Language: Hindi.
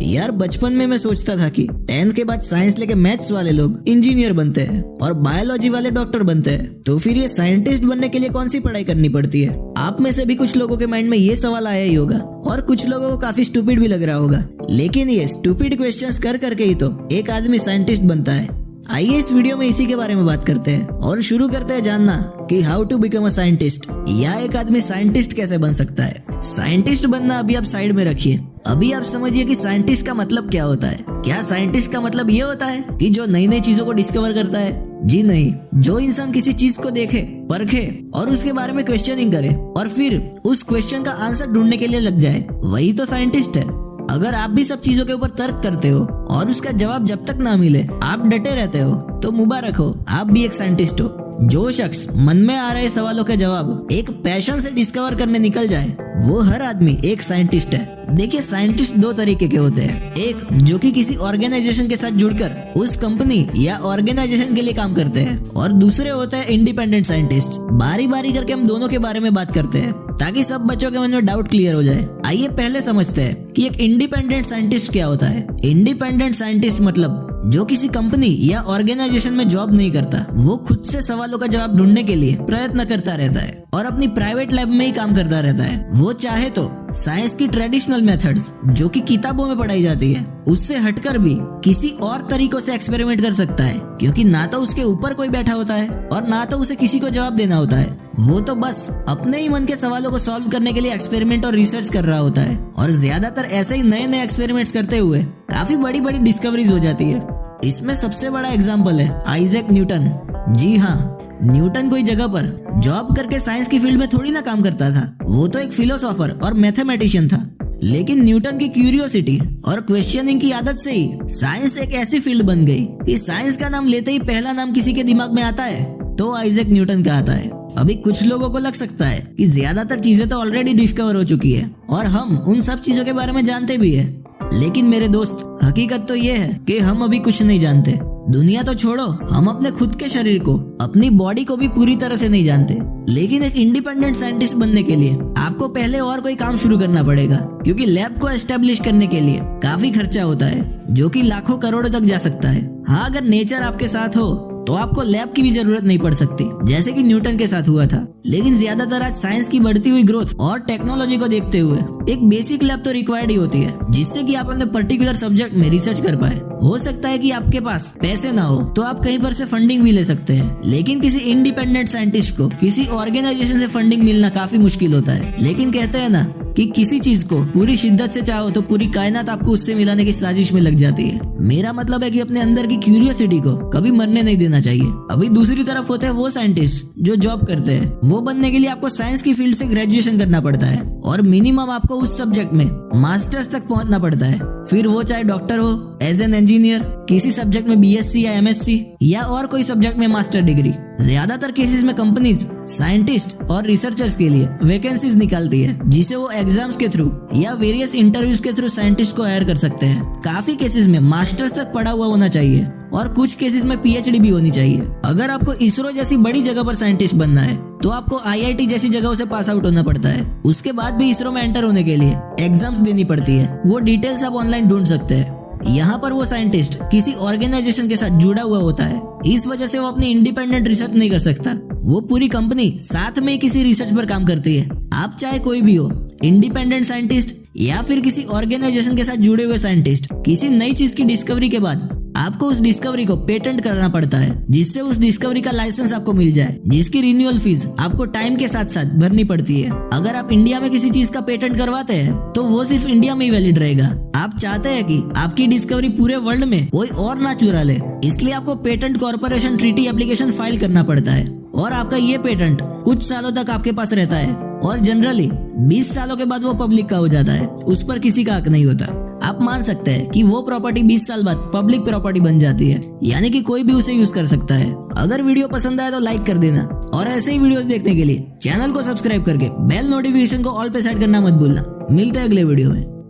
यार बचपन में मैं सोचता था कि 10th के बाद साइंस लेके मैथ्स वाले लोग इंजीनियर बनते हैं और बायोलॉजी वाले डॉक्टर बनते हैं, तो फिर ये साइंटिस्ट बनने के लिए कौन सी पढ़ाई करनी पड़ती है। आप में से भी कुछ लोगों के माइंड में ये सवाल आया ही होगा और कुछ लोगों को काफी स्टूपिड भी लग रहा होगा, लेकिन ये स्टूपिड क्वेश्चंस कर करके ही तो एक आदमी साइंटिस्ट बनता है। आइए इस वीडियो में इसी के बारे में बात करते हैं और शुरू करते हैं जानना कि how to become a scientist, या एक आदमी साइंटिस्ट कैसे बन सकता है। साइंटिस्ट बनना अभी आप साइड में रखिए, अभी आप समझिए कि साइंटिस्ट का मतलब क्या होता है। क्या साइंटिस्ट का मतलब ये होता है कि जो नई नई चीजों को डिस्कवर करता है? जी नहीं, जो इंसान किसी चीज को देखे, परखे और उसके बारे में क्वेश्चनिंग करे और फिर उस क्वेश्चन का आंसर ढूंढने के लिए लग जाए, वही तो साइंटिस्ट है। अगर आप भी सब चीजों के ऊपर तर्क करते हो और उसका जवाब जब तक ना मिले आप डटे रहते हो, तो मुबारक हो, आप भी एक साइंटिस्ट हो। जो शख्स मन में आ रहे सवालों के जवाब एक पैशन से डिस्कवर करने निकल जाए, वो हर आदमी एक साइंटिस्ट है। देखिए, साइंटिस्ट दो तरीके के होते हैं। एक जो कि किसी ऑर्गेनाइजेशन के साथ जुड़कर उस कंपनी या ऑर्गेनाइजेशन के लिए काम करते हैं, और दूसरे होते हैं इंडिपेंडेंट साइंटिस्ट। बारी बारी करके हम दोनों के बारे में बात करते हैं ताकि सब बच्चों के मन में डाउट क्लियर हो जाए। आइए पहले समझते हैं कि एक इंडिपेंडेंट साइंटिस्ट क्या होता है। इंडिपेंडेंट साइंटिस्ट मतलब जो किसी कंपनी या ऑर्गेनाइजेशन में जॉब नहीं करता, वो खुद से सवालों का जवाब ढूंढने के लिए प्रयत्न करता रहता है और अपनी प्राइवेट लैब में ही काम करता रहता है। वो चाहे तो साइंस की ट्रेडिशनल मेथड्स जो कि किताबों में पढ़ाई जाती है, उससे हटकर भी किसी और तरीकों से एक्सपेरिमेंट कर सकता है, क्योंकि ना तो उसके ऊपर कोई बैठा होता है और ना तो उसे किसी को जवाब देना होता है। वो तो बस अपने ही मन के सवालों को सॉल्व करने के लिए एक्सपेरिमेंट और रिसर्च कर रहा होता है, और ज्यादातर ऐसे ही नए नए एक्सपेरिमेंट्स करते हुए काफी बड़ी बड़ी डिस्कवरीज हो जाती है। इसमें सबसे बड़ा एग्जाम्पल है आइजैक न्यूटन। जी हाँ, न्यूटन कोई जगह पर जॉब करके साइंस की फील्ड में थोड़ी ना काम करता था, वो तो एक फिलोसोफर और मैथमेटिशियन था। लेकिन न्यूटन की क्यूरियोसिटी और क्वेश्चनिंग की आदत से ही साइंस एक ऐसी फील्ड बन गई कि साइंस का नाम लेते ही पहला नाम किसी के दिमाग में आता है तो आइजैक न्यूटन का आता है। अभी कुछ लोगों को लग सकता है कि ज्यादातर चीजें तो ऑलरेडी डिस्कवर हो चुकी है और हम उन सब चीजों के बारे में जानते भी है, लेकिन मेरे दोस्त, हकीकत तो ये है कि हम अभी कुछ नहीं जानते। दुनिया तो छोड़ो, हम अपने खुद के शरीर को, अपनी बॉडी को भी पूरी तरह से नहीं जानते। लेकिन एक इंडिपेंडेंट साइंटिस्ट बनने के लिए आपको पहले और कोई काम शुरू करना पड़ेगा, क्योंकि लैब को एस्टेब्लिश करने के लिए काफी खर्चा होता है जो कि लाखों करोड़ों तक जा सकता है। हाँ, अगर नेचर आपके साथ हो तो आपको लैब की भी जरूरत नहीं पड़ सकती, जैसे कि न्यूटन के साथ हुआ था। लेकिन ज्यादातर आज साइंस की बढ़ती हुई ग्रोथ और टेक्नोलॉजी को देखते हुए एक बेसिक लैब तो रिक्वायर्ड ही होती है, जिससे कि आप अपने पर्टिकुलर सब्जेक्ट में रिसर्च कर पाए। हो सकता है कि आपके पास पैसे ना हो तो आप कहीं पर से फंडिंग भी ले सकते हैं, लेकिन किसी इंडिपेंडेंट साइंटिस्ट को किसी ऑर्गेनाइजेशन से फंडिंग मिलना काफी मुश्किल होता है। लेकिन कहते हैं ना कि किसी चीज को पूरी शिद्दत से चाहो तो पूरी कायनात आपको उससे मिलाने की साजिश में लग जाती है। मेरा मतलब है कि अपने अंदर की क्यूरियोसिटी को कभी मरने नहीं देना चाहिए। अभी दूसरी तरफ होते हैं वो साइंटिस्ट जो जॉब करते हैं। वो बनने के लिए आपको साइंस की फील्ड से ग्रेजुएशन करना पड़ता है और मिनिमम आपको उस सब्जेक्ट में मास्टर्स तक पहुंचना पड़ता है। फिर वो चाहे डॉक्टर हो, एज एन इंजीनियर, किसी सब्जेक्ट में बीएससी या एमएससी, या और कोई सब्जेक्ट में मास्टर डिग्री। ज्यादातर केसेस में कंपनीज साइंटिस्ट और रिसर्चर्स के लिए वैकेंसीज निकालती है, जिसे वो एग्जाम्स के थ्रू या वेरियस इंटरव्यूज के थ्रू साइंटिस्ट को हायर कर सकते हैं। काफी केसेस में मास्टर्स तक पढ़ा हुआ होना चाहिए और कुछ केसेस में पीएचडी भी होनी चाहिए। अगर आपको इसरो जैसी बड़ी जगह पर साइंटिस्ट बनना है तो आपको आईआईटी जैसी जगहों से पास आउट होना पड़ता है। उसके बाद भी इसरो में एंटर होने के लिए एग्जाम्स देनी पड़ती है। वो डिटेल्स आप ऑनलाइन ढूंढ सकते हैं। यहाँ पर वो साइंटिस्ट किसी ऑर्गेनाइजेशन के साथ जुड़ा हुआ होता है, इस वजह से वो अपनी इंडिपेंडेंट रिसर्च नहीं कर सकता। वो पूरी कंपनी साथ में किसी रिसर्च पर काम करती है। आप चाहे कोई भी हो, इंडिपेंडेंट साइंटिस्ट या फिर किसी ऑर्गेनाइजेशन के साथ जुड़े हुए साइंटिस्ट, किसी नई चीज की डिस्कवरी के बाद आपको उस डिस्कवरी को पेटेंट करना पड़ता है, जिससे उस डिस्कवरी का लाइसेंस आपको मिल जाए, जिसकी रिन्यूअल फीस आपको टाइम के साथ साथ भरनी पड़ती है। अगर आप इंडिया में किसी चीज का पेटेंट करवाते हैं तो वो सिर्फ इंडिया में ही वैलिड रहेगा। आप चाहते हैं कि आपकी डिस्कवरी पूरे वर्ल्ड में कोई और ना चुरा ले, इसलिए आपको patent corporation treaty application file करना पड़ता है और आपका ये पेटेंट कुछ सालों तक आपके पास रहता है और जनरली 20 सालों के बाद वो पब्लिक का हो जाता है। उस पर किसी का हक नहीं होता। आप मान सकते हैं कि वो प्रॉपर्टी 20 साल बाद पब्लिक प्रॉपर्टी बन जाती है, यानी कि कोई भी उसे यूज कर सकता है। अगर वीडियो पसंद आए तो लाइक कर देना और ऐसे ही वीडियोस देखने के लिए चैनल को सब्सक्राइब करके बेल नोटिफिकेशन को ऑल पे सेट करना मत भूलना। मिलते हैं अगले वीडियो में।